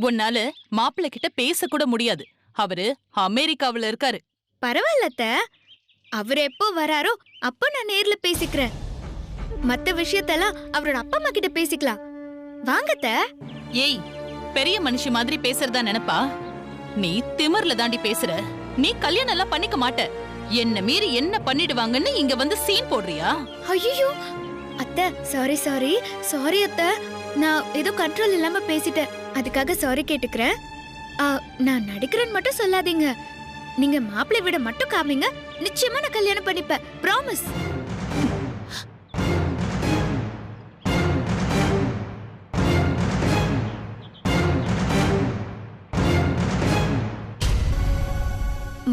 உன்னால மாப்பிள்ளை கிட்ட பேச கூட முடியாது. அவரு அமெரிக்காவுல இருக்காரு. பரவாயில்ல அத்தை. அவர் எப்போ வராரோ அப்போ நான் நேர்ல பேசிக்கிறேன். மத்த விஷயத்தெல்லாம் அவரோட அப்பா அம்மா கிட்ட பேசிக்கலாம். வாங்க அத்தை. ஏய், பெரிய மனுஷி மாதிரி பேசுறதா நினைப்பா? நீ திமிர்ல தாண்டி பேசுற. நீ கல்யாணம் எல்லாம் பண்ணிக்க மாட்ட. என்ன மீறி என்ன பண்ணிடுவாங்கன்னு இங்க வந்து சீன் போடுறியா? ஐயோ அத்தை, சாரி அத்தை. நான் ஏதோ கண்ட்ரோல் இல்லாம பேசிட்டேன். அதுக்காக சாரி கேட்டுக்கிறேன். நான் நடிக்கிறேன்னு மட்டும் சொல்லாதீங்க. நீங்க மாப்பிள்ளை விட மட்டும் காமிங்க. நிச்சயமா நான் கல்யாணம் பண்ணிப்பேன். ப்ராமிஸ்.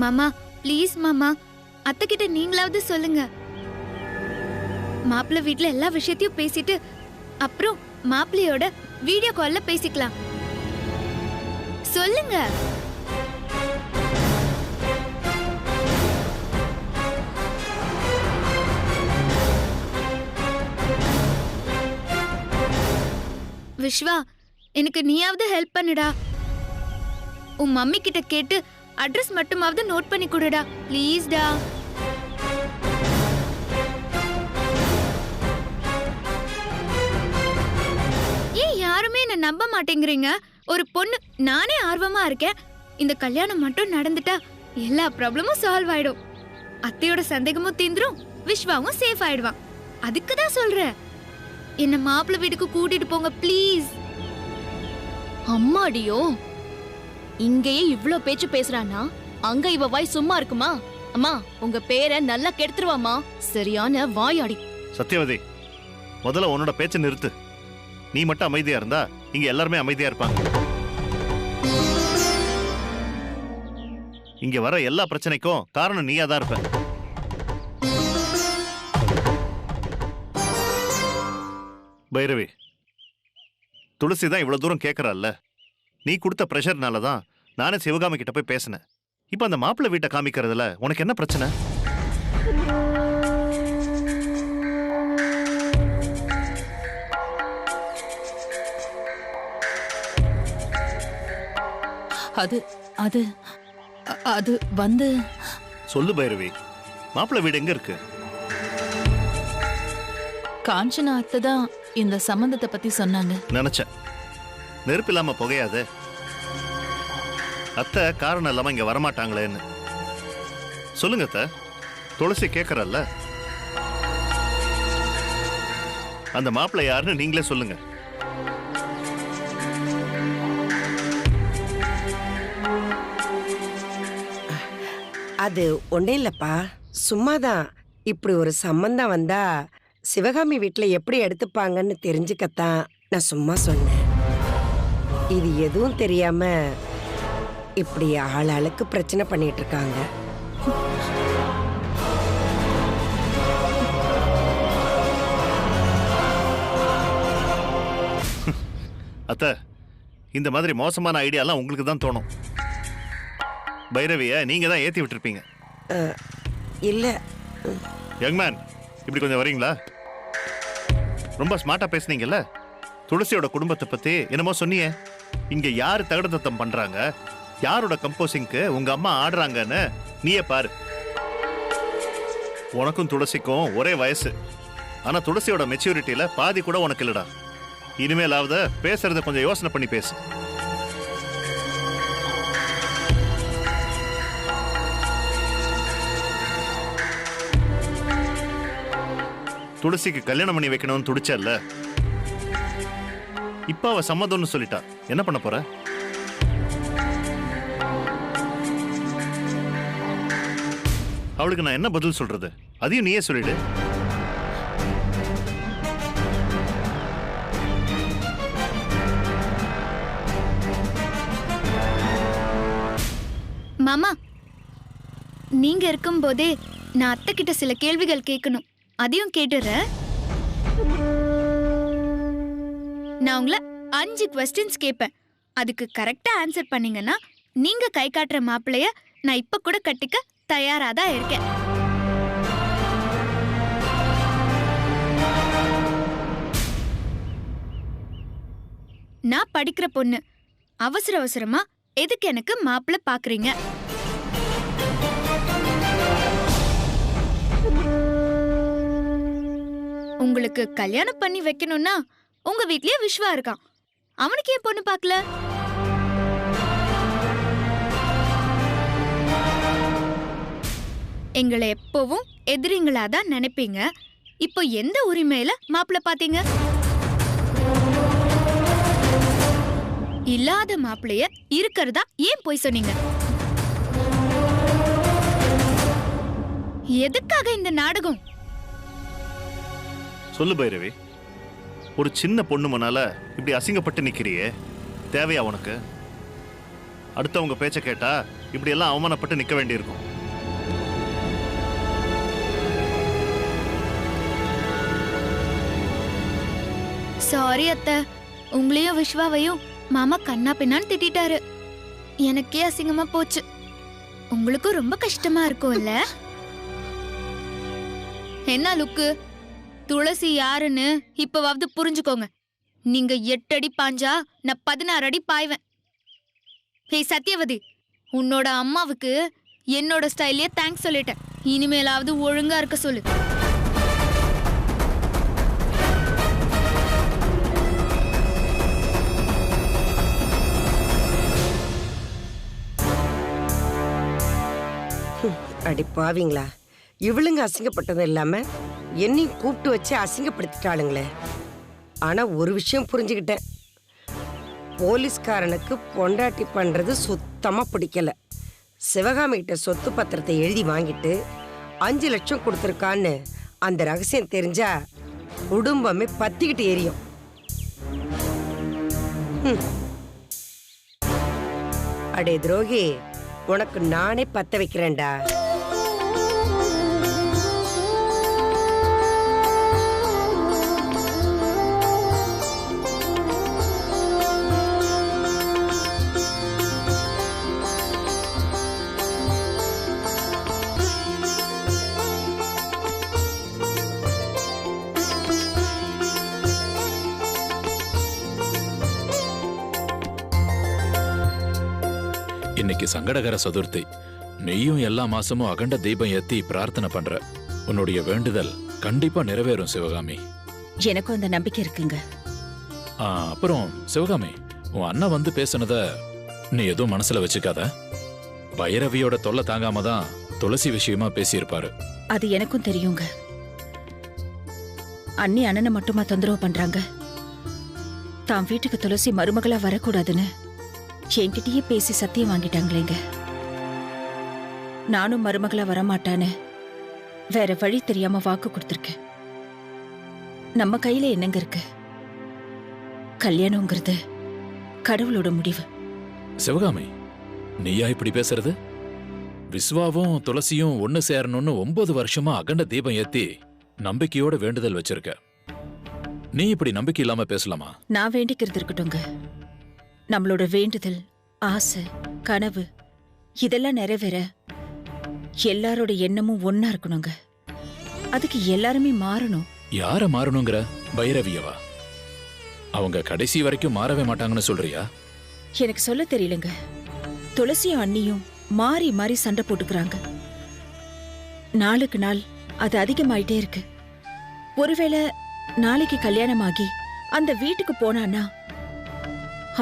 மாமா ப்ளீஸ் மாமா, அத்தை கிட்ட நீங்களாவது சொல்லுங்க. மாப்பிள்ளை வீட்ல எல்லா விஷயத்தையும் பேசிட்டு அப்புறம் மாப்பிள்ளையோட வீடியோ கால்ல பேசிக்கலாம். சொல்லுங்க. விஸ்வா, எனக்கு நீயாவது ஹெல்ப் பண்ணுடா. உன் மம்மி கிட்ட கேட்டு அட்ரஸ் மட்டுமாவது நோட் பண்ணி கொடுடா ப்ளீஸ் டா. ஏன் யாருமே என்ன நம்ப மாட்டேங்கிறீங்க? ஒரு பொண்ணு, நானே ஆர்வமா இருக்கேன். இந்த கல்யாணம் மட்டும் நடந்துட்டா எல்லா ப்ராப்ளமும் சால்வ் ஆயிடும். அத்தையோட சந்தேகமும் தீந்துரும், விஸ்வாவும் சேஃப் ஆயிடுவான். அதுக்கு தான் சொல்றேன், என்ன மாப்பிள்ளை வீட்டுக்கு கூட்டிட்டு போங்க ப்ளீஸ். அம்மாடியோ, இங்கேயே இவ்ளோ பேச்சு பேசுறானா அங்க இவ வாய் சும்மா இருக்குமா? அம்மா, உங்க பேரை நல்லா கெடுத்துருவாமா. சரியான வாயாடி. சத்யவதி, முதல்ல உன்னோட பேச்சை நிறுத்து. நீ மட்டும் அமைதியா இருந்தா இங்க எல்லாருமே அமைதியா இருப்பாங்க. இங்க வர எல்லா பிரச்சனைக்கும் காரணம் நீயா தான் இருப்ப. பைரவி, துளசி தான் இவ்வளவு தூரம் கேட்கறாள்ல, நீ கொடுத்த பிரஷர்னால தான் நானே சிவகாமி கிட்ட போய் பேசினேன். இப்ப அந்த மாப்பிள்ளை வீட்டை காமிக்கிறதுல உனக்கு என்ன பிரச்சனை? அது அது அது வந்து சொல்லு பைரவி, மாப்பிள்ளை வீடு எங்க இருக்கு? காஞ்சனா அத்தை தான் இந்த சம்பந்தத்தை பத்தி சொன்னாங்க. நினைச்சேன், நெருப்பு இல்லாம புகையாத. அத்தை காரணம் இல்லாம இங்க வரமாட்டாங்களேன்னு சொல்லுங்க அத்தை. துளசி கேட்கறல்ல, அந்த மாப்பிள்ளை யாருன்னு நீங்களே சொல்லுங்க. அது ஒண்ணே இல்லப்பா, சும்மாதான். இப்படி ஒரு சம்பந்தம் வந்தா சிவகாமி வீட்டுல எப்படி எடுத்துப்பாங்கன்னு தெரிஞ்சுக்கத்தான் நான் சும்மா சொன்னேன். இது எதுவும் தெரியாம இப்படி ஆளாளுக்கு பிரச்சனை பண்ணிட்டு இருக்காங்க. அத்தை, இந்த மாதிரி மோசமான ஐடியாலாம் உங்களுக்கு தான் தோணும். பைரவிய நீங்க தான் ஏத்தி விட்டுருப்பீங்க. இல்ல யங்மேன், இப்படி கொஞ்சம் வரீங்களா? ரொம்ப ஸ்மார்ட்டா பேசுனீங்கல்ல. துளசியோட குடும்பத்தை பத்தி என்னமோ சொன்னியே. இங்க யாரு தகடத்தம் பண்றாங்க, யாரோட கம்போசிங்க்கு உங்க அம்மா ஆடுறாங்கன்னு நீயே பாரு. உனக்கும் துளசிக்கும் ஒரே வயசு, ஆனா துளசியோட மெச்சூரிட்டியில பாதி கூட உனக்கு இல்லடா. இனிமேலாவது பேசுறத கொஞ்சம் யோசனை பண்ணி பேசு. துளசிக்கு கல்யாணம் பண்ணி வைக்கணும்னு துடிச்சல்ல, இப்ப அவ சம்மதம்னு சொல்லிட்டா. என்ன பண்ண போற? அவளுக்கு நான் என்ன பதில் சொல்றது? அதையும் நீயே சொல்லிடு. மாமா, நீங்க இருக்கும் போதே நான் அத்தை கிட்ட சில கேள்விகள் கேட்கணும். அதையும் கேட்டுறேன். நான் உங்களை 5 கொஸ்டின்ஸ் கேட்பேன். அதுக்கு கரெக்டா ஆன்சர் பண்ணீங்கன்னா நீங்க கை காட்டுற மாப்பிள்ளைய நான் இப்ப கூட கட்டிக்க தயாராதான் இருக்கேன். நான் படிக்கிற பொண்ணு. அவசர அவசரமா எதுக்கு எனக்கு மாப்பிள்ளை பாக்குறீங்க? உங்களுக்கு கல்யாணம் பண்ணி வைக்கணும்னா உங்க வீட்லயே விஸ்வா இருக்கான். அவனுக்கு ஏன் பொண்ணு பார்க்கல? எங்களை எப்பவும் எதிரிங்களாதான் நினைப்பீங்க. இப்போ எந்த உரிமையில மாப்பிள்ளை பாத்தீங்க? இல்லாத மாப்பிளைய இருக்கிறதா ஏன் போய் சொன்னீங்க? எதுக்காக இந்த நாடகம்? சொல்லு பைரவி, ஒரு சின்ன பொண்ணு முன்னால இப்படி அசிங்கப்பட்டு நிக்கிறியே, தேவையா உனக்கு? அடுத்தவங்க பேச்ச கேட்டா இப்படி எல்லாம் அவமானப்பட்டு நிக்க வேண்டியிருக்கும். சாரி அத்தை, உங்களையும் விஸ்வாவையும் மாமா கண்ணா பின்னான்னு திட்டாரு. எனக்கே அசிங்கமா போச்சு. உங்களுக்கும் ரொம்ப கஷ்டமா இருக்கும்ல? என்ன லுக்கு? துளசி யாருன்னு இப்பவாவது புரிஞ்சுக்கோங்க. நீங்க 8 அடி பாஞ்சா நான் 16 அடி பாய்வேன். ஹே சத்யவதி, உன்னோட அம்மாவுக்கு என்னோட ஸ்டைல்லயே தேங்க்ஸ் சொல்லிட்டேன். இனிமேலாவது ஒழுங்கா இருக்க சொல்லு. அடி பாவீங்களா, இவளுங்க அசிங்கப்பட்டதும் இல்லாம என்னையும் கூப்பிட்டு வச்சு அசிங்கப்படுத்திட்டாளுங்களே. ஆனா ஒரு விஷயம் புரிஞ்சுக்கிட்டேன், போலீஸ்காரனுக்கு பொண்டாட்டி பண்றது சுத்தமா பிடிக்கல. சிவகாமி கிட்ட சொத்து பத்திரத்தை எழுதி வாங்கிட்டு 5 லட்சம் கொடுத்துருக்கான்னு அந்த ரகசியம் தெரிஞ்சா குடும்பமே பத்திக்கிட்டு எரியும். அடே துரோகி, உனக்கு நானே பத்த வைக்கிறேன்டா. இன்னைக்கு சங்கடகர சதுர்த்தி. நீயும் எல்லா மாசமும் அகண்ட தீபம் ஏத்தி பிரார்த்தனை பண்ற. உன்னுடைய வேண்டுதல் கண்டிப்பா நிறைவேறும் சிவகாமி. எனக்கும் அந்த நம்பிக்கை இருக்குங்க. அப்புறம் சிவகாமி, உன் அண்ணன் வந்து பேசுனத நீ எதுவும் மனசுல வச்சுக்காத. பைரவியோட தொல்லை தாங்காம தான் துளசி விஷயமா பேசியிருப்பாரு. அது எனக்கும் தெரியுங்க. அண்ணி அண்ணனை மட்டுமா தொந்தரவு பண்றாங்க? தான் வீட்டுக்கு துளசி மருமகளா வரக்கூடாதுன்னு என்கிட்டயே பேசி சத்தியம் வாங்கிட்டாங்களேங்க. நானும் மருமகளா வரமாட்டான்னு வேற வழி தெரியாம வாக்கு கொடுத்துருக்கேன். நம்ம கையில என்னங்க இருக்கு? கல்யாணங்கிறது கடவுளோட முடிவு. சிவகாமி, நீயா இப்படி பேசுறது? விஸ்வாவும் துளசியும் ஒண்ணு சேரணும்னு 9 வருஷமா அகண்ட தீபம் ஏத்தி நம்பிக்கையோட வேண்டுதல் வச்சிருக்க. நீ இப்படி நம்பிக்கை இல்லாம பேசலாமா? நான் வேண்டிக்கிறது இருக்கட்டும்ங்க. நம்மளோட வேண்டுதல், ஆசை, கனவு இதெல்லாம் நிறைவேற எல்லாரோட எண்ணமும் ஒன்னா இருக்கணுங்க. அதுக்கு எல்லாருமே மாறணும். யார மாறணுங்கிற? பைரவியவா? அவங்க கடைசி வரைக்கும் மாறவே மாட்டாங்கன்னு சொல்றியா? எனக்கு சொல்ல தெரியலங்க. துளசியும் அண்ணியும் மாறி மாறி சண்டை போட்டுக்கிறாங்க. நாளுக்கு நாள் அது அதிகமாயிட்டே இருக்கு. ஒருவேளை நாளைக்கு கல்யாணமாகி அந்த வீட்டுக்கு போனான்னா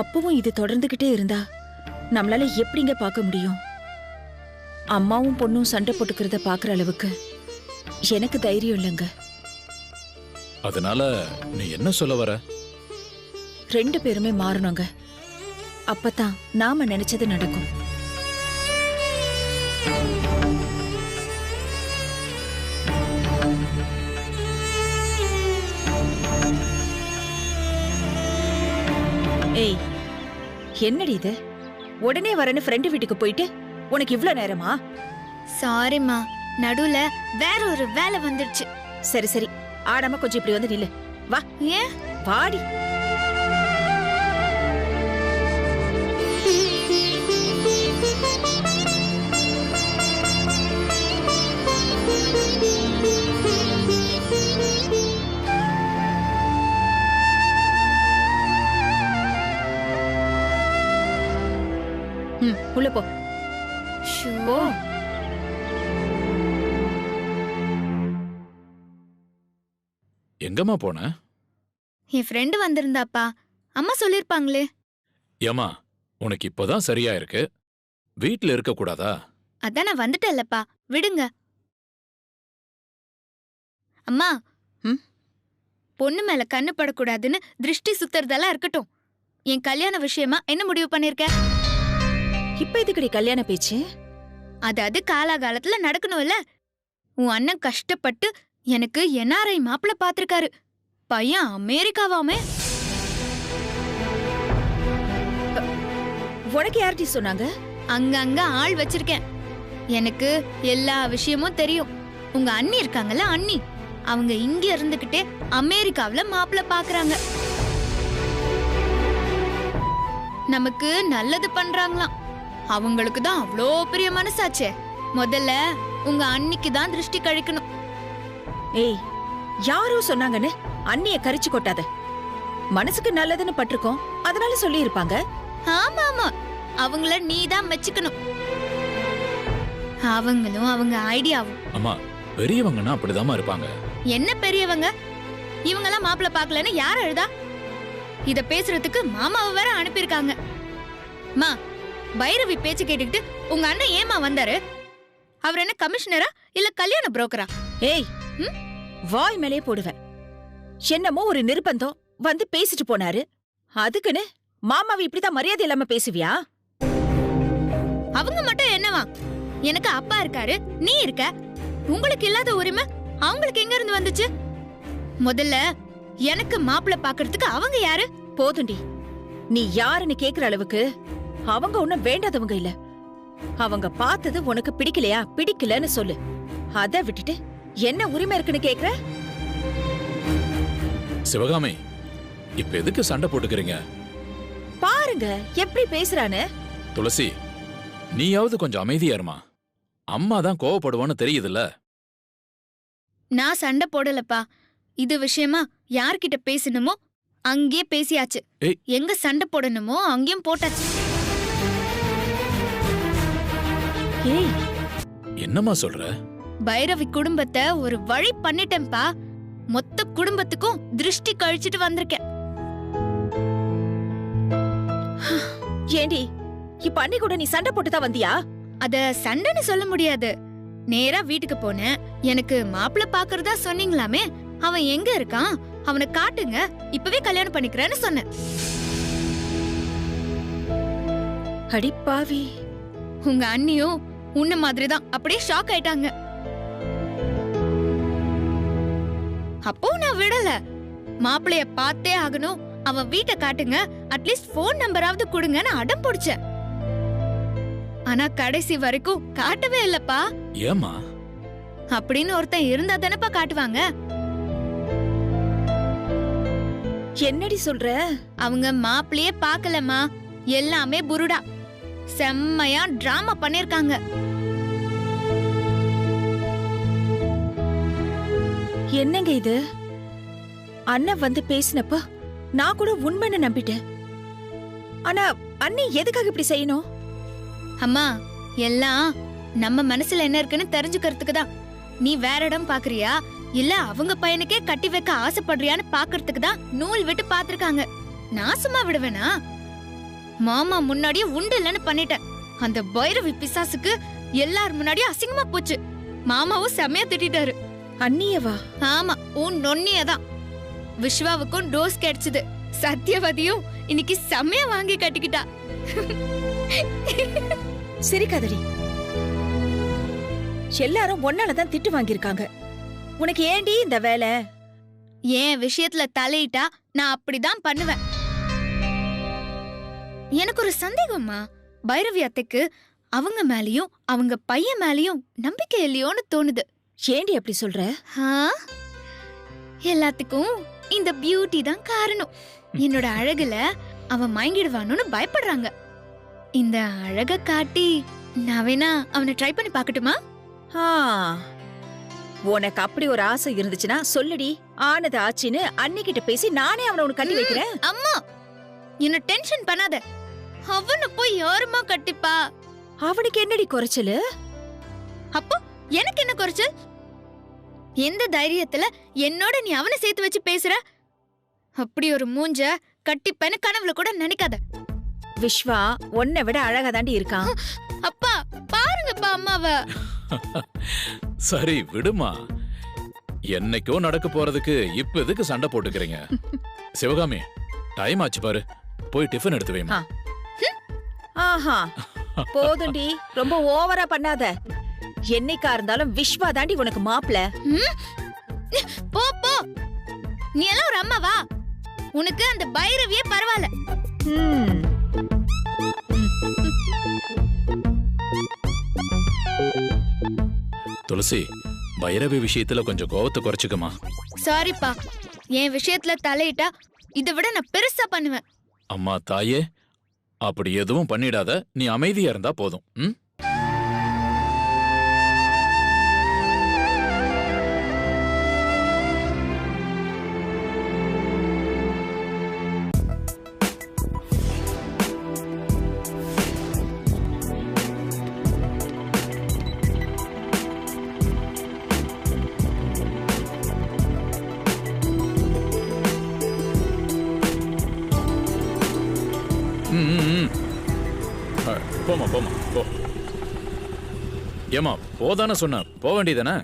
அப்பவும் இது தொடர்ந்துகிட்டே இருந்தா நம்மளால எப்படிங்க பார்க்க முடியும்? அம்மாவும் பொண்ணும் சண்டை போட்டுக்கிறத பாக்குற அளவுக்கு எனக்கு தைரியம் இல்லைங்க. அதனால நீ என்ன சொல்ல வர? 2 பேருமே மாறணுங்க. அப்பதான் நாம நினைச்சது நடக்கும். ஏய், என்னடி இது? உடனே வரேன்னு ஃப்ரெண்டு வீட்டுக்கு போயிட்டு உனக்கு இவ்ளோ நேரமா? சாரிம்மா, நடுவுல வேற ஒரு வேலை வந்துடுச்சு. சரி சரி, ஆடாம கொஞ்சம் இப்படி வந்து நில்லு. வா. ஏன்? வாடி. உள்ள போ. ஷோ. எங்கம்மா போன? என் ஃப்ரெண்டு வந்திருந்தாப்பா. அம்மா சொல்லிருப்பாங்களே. ஏமா, உனக்கு இப்பதான் சரியா இருக்கு, வீட்ல இருக்க கூடாதா? அதான் நான் வந்துட்டேன்லப்பா, விடுங்க. அம்மா, பொண்ணு மேல கண்ணு படக்கூடாதுன்னு திருஷ்டி சுத்துறதெல்லாம் இருக்கட்டும். என் கல்யாண விஷயமா என்ன முடிவு பண்ணிருக்க? இப்ப எதுக்குடி கல்யாண பேச்சு? அது காலாகாலத்துல நடக்கணும்ல. உன் அண்ணன் கஷ்டப்பட்டு எனக்கு NRI மாப்பிள்ள பாத்திருக்காரு. பையன் அமெரிக்காவாமே. உனக்கு யார்டி சொன்னாங்க? அங்கங்க ஆள் வச்சிருக்கேன். எனக்கு எல்லா விஷயமும் தெரியும். உங்க அண்ணி இருக்காங்கல்ல, அண்ணி, அவங்க இங்க இருந்துகிட்டே அமெரிக்காவுல மாப்பிள்ள பாக்குறாங்க. நமக்கு நல்லது பண்றாங்களாம். அவங்களுக்கு தான் அவ்வளோ பெரிய மனசாச்சே. முதல்ல உங்க அண்ணிக்கு தான் திருஷ்டி கழிக்கணும். ஏய், யாரோ சொன்னாங்கன்னு அண்ணிய கரிச்சு கொட்டாத. மனசுக்கு நல்லதுன்னு பட்டிருக்கோம், அதனால சொல்லி இருப்பாங்க. ஆமா ஆமா, அவங்கள நீ தான் மெச்சுக்கணும். அவங்களும் அவங்க ஐடியாவும். அம்மா, பெரியவங்கன்னா அப்படிதாம்மா இருப்பாங்க. என்ன பெரியவங்க? இவங்கெல்லாம் மாப்பிள்ள பாக்கலன்னு யார் எழுதா? இத பேசுறதுக்கு மாமாவை வேற அனுப்பியிருக்காங்க. மா, பைரவி பேச்சு கேட்டுக்கிட்டு உங்க அண்ணன் ஏமா வந்தாரு? அவர் என்ன கமிஷனரா இல்ல கல்யாண புரோக்கரா? ஏய், வாய் மேலே போடுவேன். என்னமோ ஒரு நிர்பந்தம் வந்து பேசிட்டு போனாரு, அதுக்குன்னு மாமாவை இப்படிதான் மரியாதை இல்லாம பேசுவியா? அவங்க மட்டும் என்னவா? எனக்கு அப்பா இருக்காரு, நீ இருக்க. உங்களுக்கு இல்லாத உரிமை அவங்களுக்கு எங்க இருந்து வந்துச்சு? முதல்ல எனக்கு மாப்பிள்ள பாக்குறதுக்கு அவங்க யாரு? போதுண்டி, நீ யாருன்னு கேக்குற அளவுக்கு அவங்க ஒண்ணும் வேண்டாதவங்க இல்ல. அவங்க பார்த்தது உனக்கு பிடிக்கலையா? பிடிக்கலன்னு சொல்லு. அத விட்டுட்டு என்ன உரிமை இருக்குன்னு கேக்குற? சிவகாமி, இப்ப எதுக்கு சண்டை போட்டுக்கிறீங்க? பாருங்க எப்படி பேசுறான்னு. துளசி, நீயாவது கொஞ்சம் அமைதியா இருமா. அம்மா தான் கோவப்படுவான்னு தெரியுதுல்ல. நான் சண்டை போடலப்பா. இது விஷயமா யார்கிட்ட பேசணுமோ அங்கேயே பேசியாச்சு. ஏய். எங்க சண்டை போடணுமோ அங்கேயும் போட்டாச்சு. ஏய், என்னம்மா சொல்ற? பைரவி குடும்பத்தை ஒரு வழி பண்ணிட்டேன்பா. மொத்த குடும்பத்துக்கும் திருஷ்டி கழிச்சிட்டு வந்திருக்கேன். ஏண்டி இப்ப அண்ணி கூட நீ சண்டை போட்டுதான் வந்தியா? அத சண்டைன்னு சொல்ல முடியாது. நேரா வீட்டுக்கு போனேன். எனக்கு மாப்பிள்ள பாக்குறதா சொன்னீங்களாமே, அவன் எங்க இருக்கான்? அவனை காட்டுங்க, இப்பவே கல்யாணம் பண்ணிக்கிறேன்னு சொன்னேன். அடிப்பாவி, உங்க அண்ணியும் உன்ன மாதிரிதான் அப்படியே ஷாக் ஆயிட்டாங்க. அப்போ நான் விடல. மாப்பிளைய பார்த்தே ஆகணும், அவன் வீட்டை காட்டுங்க, அட்லீஸ்ட் போன் நம்பராவது கொடுங்கன்னு அடம் பிடிச்சேன். ஆனா கடைசி வரைக்கும் காட்டவே இல்லப்பா. ஏமா அப்படின்னு ஒருத்தன் இருந்தா தானப்பா காட்டுவாங்க. என்னடி சொல்ற? அவங்க மாப்பிளையே பாக்கலமா, எல்லாமே புருடா. செம்மையா டிராமா பண்ணிருக்காங்க. என்னங்க இது? அண்ணன் வந்து பேசினப்ப நான் கூட உண்மைன்னு நம்பிட்டேன். ஆனா அண்ணி எதுக்காக இப்படி செய்யணும்? அம்மா, எல்லாம் நம்ம மனசுல என்ன இருக்குன்னு தெரிஞ்சுக்கிறதுக்கு தான். நீ வேற இடம் பாக்குறியா இல்ல அவங்க பையனுக்கே கட்டி வைக்க ஆசைப்படுறியான்னு பாக்குறதுக்கு தான் நூல் விட்டு பாத்திருக்காங்க. நான் சும்மா விடுவேனா? மாமா முன்னாடியே உண்டு இல்லன்னு பண்ணிட்டேன். அந்த பைரவி பிசாசுக்கு எல்லார் முன்னாடியும் அசிங்கமா போச்சு. மாமாவும் செம்மையா திட்டாரு. அண்ணியவா? ஆமா, உன் நொன்னியதான். விஸ்வாவுக்கும் டோஸ் கிடைச்சது. சத்யவதியும் இன்னைக்கு செம்மையா வாங்கி கட்டிக்கிட்டா. சிரிக்காதடி. எல்லாரும் ஒன்னாலதான் திட்டு வாங்கியிருக்காங்க. உனக்கு ஏண்டி இந்த வேலை? என் விஷயத்துல தலையிட்டா நான் அப்படிதான் பண்ணுவேன். எனக்கு ஒரு சந்தேகம்மா. பைரவி அத்தைக்கு அவங்க மேலயும் அவங்க பையன் மேலயும் நம்பிக்கை இல்லையோன்னு தோணுது. ஏண்டி அப்படி சொல்ற? எல்லாத்துக்கும் இந்த பியூட்டி தான் காரணம். என்னோட அழகுல அவன் மயங்கிடுவானு பயப்படுறாங்க. இந்த அழக காட்டி நான் வேணா அவனை ட்ரை பண்ணி பாக்கட்டுமா? உனக்கு அப்படி ஒரு ஆசை இருந்துச்சுன்னா சொல்லுடி. ஆனது ஆச்சுன்னு அன்னிக்கிட்ட பேசி நானே அவனை உனக்கு கட்டி வைக்கிறேன். அம்மா, என்ன டென்ஷன் பண்ணாத. அவனை போய் யாருமா கட்டிப்பா? அவனுக்கு என்னடி குறைச்சலு? அப்போ எனக்கு என்ன குறைச்சல்? எந்த தைரியத்துல என்னோட நீ அவனை சேர்த்து வச்சு பேசுற? அப்படி ஒரு மூஞ்ச கட்டிப்பேன்னு கனவுல கூட நினைக்காத. விஸ்வா உன்னை விட அழகா தாண்டி இருக்கான். அப்பா பாருங்கப்பா அம்மாவ. சரி விடுமா, என்னைக்கோ நடக்க போறதுக்கு இப்ப எதுக்கு சண்டை போட்டுக்கிறீங்க? சிவகாமி, டைம் ஆச்சு பாரு, போய் டிஃபன் எடுத்து வைமா. ஆஹா போதுண்டி, ரொம்ப ஓவரா பண்ணாத. என்னைக்கா இருந்தாலும் விஸ்வா தாண்டி உனக்கு மாப்பிள. போ போ, நீ எல்லாம் ஒரு அம்மாவா? உனக்கு அந்த பைரவியே பரவாயில்ல. துளசி, பைரவி விஷயத்துல கொஞ்சம் கோவத்தை குறைச்சுக்கமா. சாரிப்பா, என் விஷயத்துல தலையிட்டா இதை விட நான் பெருசா பண்ணுவேன். அம்மா தாயே, அப்படி எதுவும் பண்ணிடாத, நீ அமைதியா இருந்தா போதும். ம்? போமா போமா போ. ஏமா போதானே சொன்ன, போக வேண்டியதானே?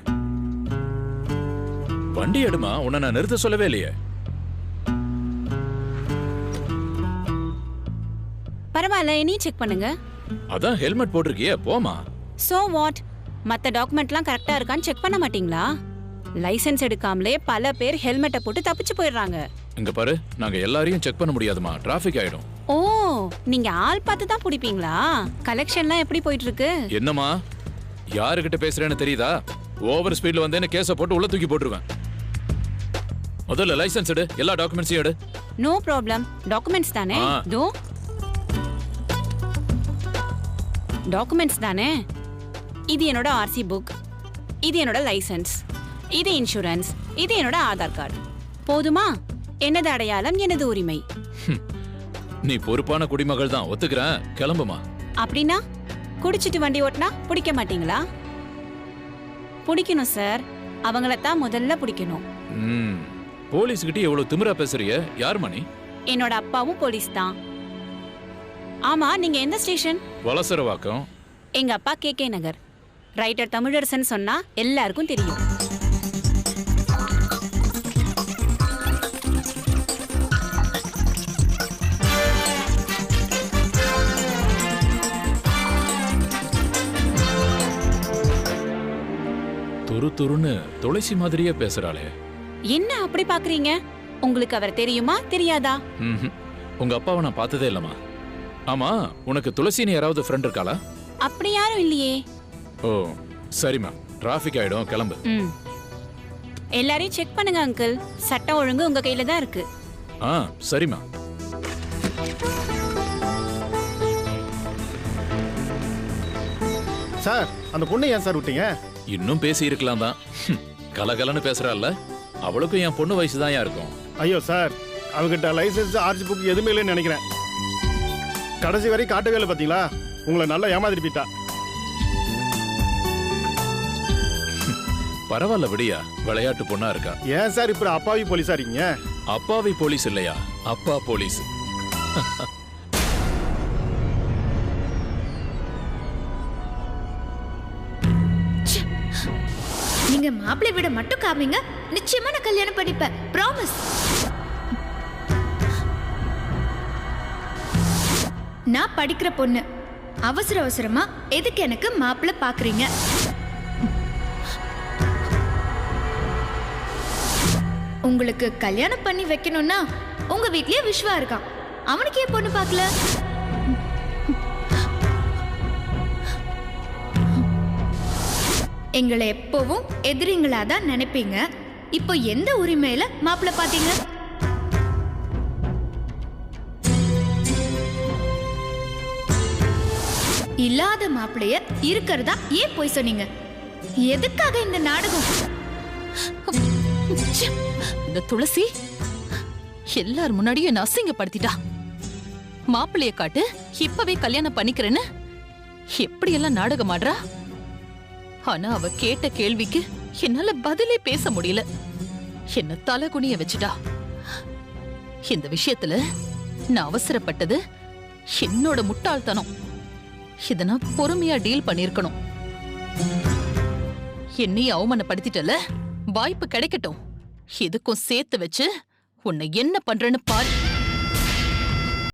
வண்டி எடுமா, உன்னை நான் நிறுத்த சொல்லவே இல்லையே. பரவாயில்ல, இனி செக் பண்ணுங்க. அதான் ஹெல்மெட் போட்டிருக்கியே, போமா. So what? மத்த டாக்குமெண்ட்லாம் கரெக்டா இருக்கான்னு செக் பண்ண மாட்டீங்களா? லைசென்ஸ் எடுக்காமலே பல பேர் ஹெல்மெட்டை போட்டு தப்பிச்சு போயிடுறாங்க. இங்க பாரு, நாங்க எல்லாரையும் செக் பண்ண முடியாதுமா, டிராஃபிக் ஆயிடும். ஓ, நீங்க ஆள் பார்த்து தான் பிடிப்பீங்களா? கலெக்ஷன்லாம் எப்படி போயிட்டு இருக்கு? என்னம்மா, யாருகிட்ட பேசுறேன்னு தெரியுதா? ஓவர் ஸ்பீட்ல வந்தேன்னு கேஸ போட்டு உள்ள தூக்கி போட்டுருவேன். முதல்ல லைசென்ஸ் எடு, எல்லா டாக்குமெண்ட்ஸையும் எடு. No problem. டாக்குமெண்ட்ஸ் தானே? தோ டாக்குமெண்ட்ஸ் தானே. இது என்னோட ஆர்சி புக், இது என்னோட லைசென்ஸ், இது இன்சூரன்ஸ், இது என்னோட ஆதார் கார்டு. போதுமா? எனது அடையாளம், எனது உரிமை. நீ பொறுப்பான குடிமகள் தான், ஒத்துக்கிறேன். கிளம்புமா. அப்படின்னா குடிச்சிட்டு வண்டி ஓட்டினா பிடிக்க மாட்டீங்களா? பிடிக்கணும் சார், அவங்களத்தான் முதல்ல பிடிக்கணும். போலீஸ் கிட்ட எவ்வளவு திமிரா பேசுறிய? யார் மணி? என்னோட அப்பாவும் போலீஸ் தான். ஆமா, நீங்க எந்த ஸ்டேஷன்? வலசரவாக்கம். எங்க அப்பா KK நகர். ரைட்டர் தமிழரசன் சொன்னா எல்லாருக்கும் தெரியும். துரு துருன்னு துளசி மாதிரியே பேசுறாளே. என்ன அப்படி பாக்குறீங்க? உங்களுக்கு அவர் தெரியுமா தெரியாதா? உங்க அப்பாவை நான் பார்த்ததே இல்லம்மா. ஆமா, உனக்கு துளசின்னு யாராவது ஃப்ரெண்ட் இருக்காளா? அப்படி யாரும் இல்லையே. ஓ சரிம்மா, டிராஃபிக் ஆயிடும், கிளம்பு. எல்லாரையும் செக் பண்ணுங்க அங்கிள், சட்டம் ஒழுங்கு உங்க கையில தான் இருக்கு. சரிம்மா. சார், அந்த பொண்ணை ஏன் சார் விட்டீங்க? இன்னும் பேசி இருக்கலாம் தான். கலகலன்னு பேசுறாள்ல, அவளுக்கும் என் பொண்ணு வயசு தான் இருக்கும். ஐயோ சார், அவகிட்ட லைசென்ஸ் ஆர்சி புக் எதுவுமே இல்லைன்னு நினைக்கிறேன். கடைசி வரை காட்டவே இல்லை, பாத்தீங்களா? உங்களை நல்லா ஏமாத்திட்டு போயிட்டா. பரவாயில்ல விடியா, விளையாட்டு பொண்ணா இருக்கா. ஏன் சார் இப்ப அப்பாவி போலீஸா இருக்கீங்க? அப்பாவி போலீஸ் இல்லையா, அப்பா போலீஸ். நீங்க மாப்பிள்ளை விட மட்டும் காமிங்க, நிச்சயமா நான் கல்யாணம் பண்ணிப்பேன். ப்ராமிஸ். நான் படிக்கிற பொண்ணு, அவசர அவசரமா எதுக்கு எனக்கு மாப்பிள்ளை பாக்குறீங்க? உங்களுக்கு கல்யாணம் பண்ணி வைக்கணும்னா உங்க வீட்லயே விஸ்வா இருக்கான், அவனுக்கு ஏன் பொண்ணு பார்க்கல? எங்களை எப்பவும் எதிரிங்களா தான் நினைப்பீங்க. இப்போ எந்த உரிமையில மாப்பிள்ளை பாத்தீங்க? இல்லாத மாப்பிள்ளைய இருக்கிறதா ஏன் போய் சொன்னீங்க? எதுக்காக இந்த நாடகம்? இந்த துளசி எல்லார் முன்னாடியும் என்ன அசிங்கப்படுத்திட்டா. மாப்பிள்ளைய காட்டு, இப்பவே கல்யாணம் பண்ணிக்கிறேன்னு எப்படியெல்லாம் நாடகம் ஆடுறா. ஆனா அவ கேட்ட கேள்விக்கு என்னால பதிலே பேச முடியல. என்ன தலகுனிய வச்சுட்டா. இந்த விஷயத்துல நான் அவசரப்பட்டது என்னோட முட்டாள்தனம். இத நான் பொறுமையா டீல் பண்ணிருக்கணும். என்னையும் அவமானப்படுத்திட்டல, வாய்ப்பு கிடைக்கட்டும். எதுக்கும் சேர்த்து வச்சு உன்னை என்ன பண்றேன்னு பாரு.